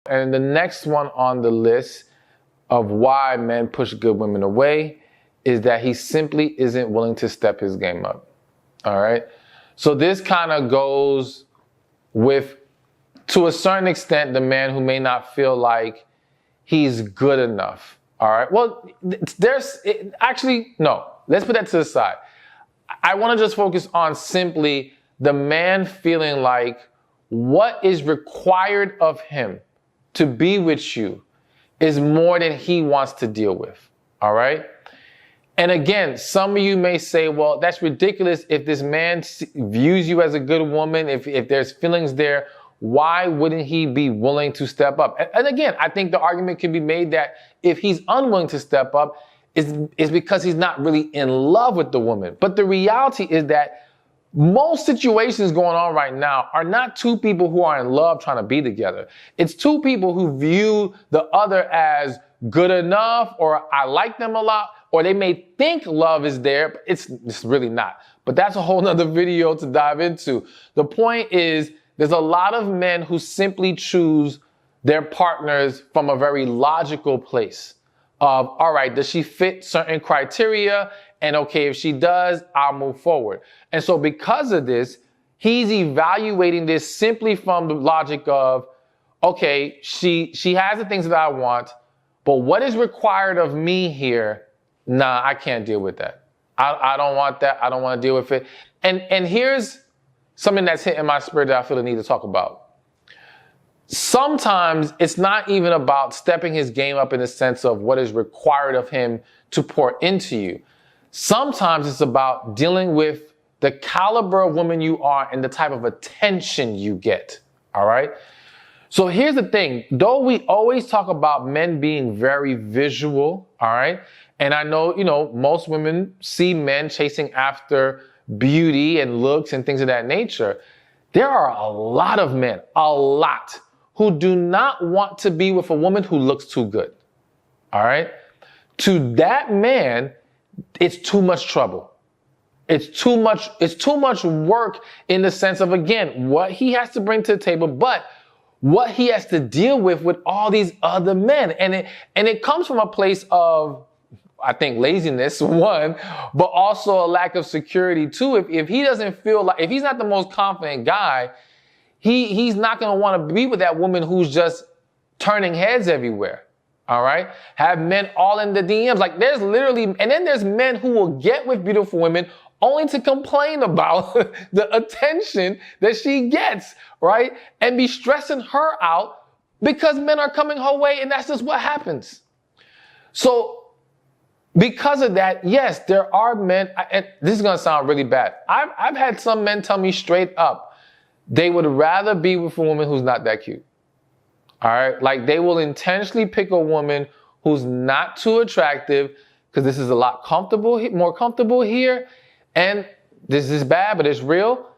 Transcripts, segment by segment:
And the next one on the list of why men push good women away is that he simply isn't willing to step his game up. All right. So this kind of goes with, to a certain extent, the man who may not feel like he's good enough. All right. Well, actually, no, let's put that to the side. I want to just focus on simply the man feeling like what is required of him to be with you is more than he wants to deal with. All right. And again, some of you may say, well, that's ridiculous. If this man views you as a good woman, if there's feelings there, why wouldn't he be willing to step up? And again, I think the argument can be made that if he's unwilling to step up, is because he's not really in love with the woman. But the reality is that most situations going on right now are not two people who are in love trying to be together. It's two people who view the other as good enough, or I like them a lot, or they may think love is there, but it's really not. But that's a whole nother video to dive into. The point is, there's a lot of men who simply choose their partners from a very logical place of, all right, does she fit certain criteria? And okay, if she does, I'll move forward. And so because of this, he's evaluating this simply from the logic of, okay, she has the things that I want, but what is required of me here? Nah, I can't deal with that. I don't want that. I don't want to deal with it. And here's something that's hitting my spirit that I feel the need to talk about. Sometimes it's not even about stepping his game up in the sense of what is required of him to pour into you. Sometimes it's about dealing with the caliber of woman you are and the type of attention you get. All right. So here's the thing, though we always talk about men being very visual. All right. And I know, most women see men chasing after beauty and looks and things of that nature. There are a lot of men, who do not want to be with a woman who looks too good. All right. To that man, it's too much trouble. It's too much work in the sense of, again, what he has to bring to the table, but what he has to deal with all these other men. And it comes from a place of, I think, laziness, one, but also a lack of security, two. If he doesn't feel like, if he's not the most confident guy, he's not going to want to be with that woman who's just turning heads everywhere. All right. Have men all in the DMs. Like there's literally, and then there's men who will get with beautiful women only to complain about the attention that she gets, right? And be stressing her out because men are coming her way, and that's just what happens. So because of that, yes, there are men, and this is going to sound really bad. I've had some men tell me straight up, they would rather be with a woman who's not that cute. All right. Like they will intentionally pick a woman who's not too attractive because this is a lot more comfortable here. And this is bad, but it's real.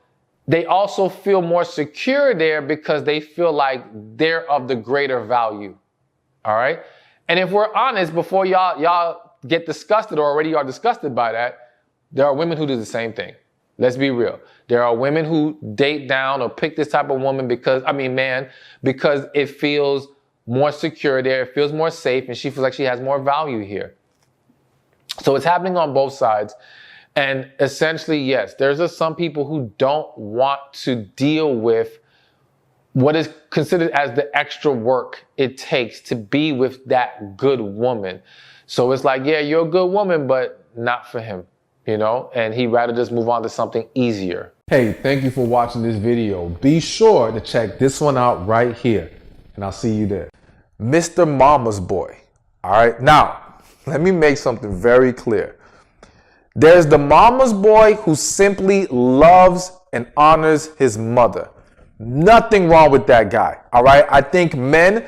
They also feel more secure there because they feel like they're of the greater value. All right. And if we're honest, before y'all get disgusted or already are disgusted by that, there are women who do the same thing. Let's be real. There are women who date down or pick this type of woman because it feels more secure there. It feels more safe, and she feels like she has more value here. So it's happening on both sides. And essentially, yes, there's just some people who don't want to deal with what is considered as the extra work it takes to be with that good woman. So it's like, yeah, you're a good woman, but not for him. And he'd rather just move on to something easier. Hey, thank you for watching this video. Be sure to check this one out right here, and I'll see you there. Mr. Mama's Boy. All right. Now, let me make something very clear. There's the mama's boy who simply loves and honors his mother. Nothing wrong with that guy. All right. I think men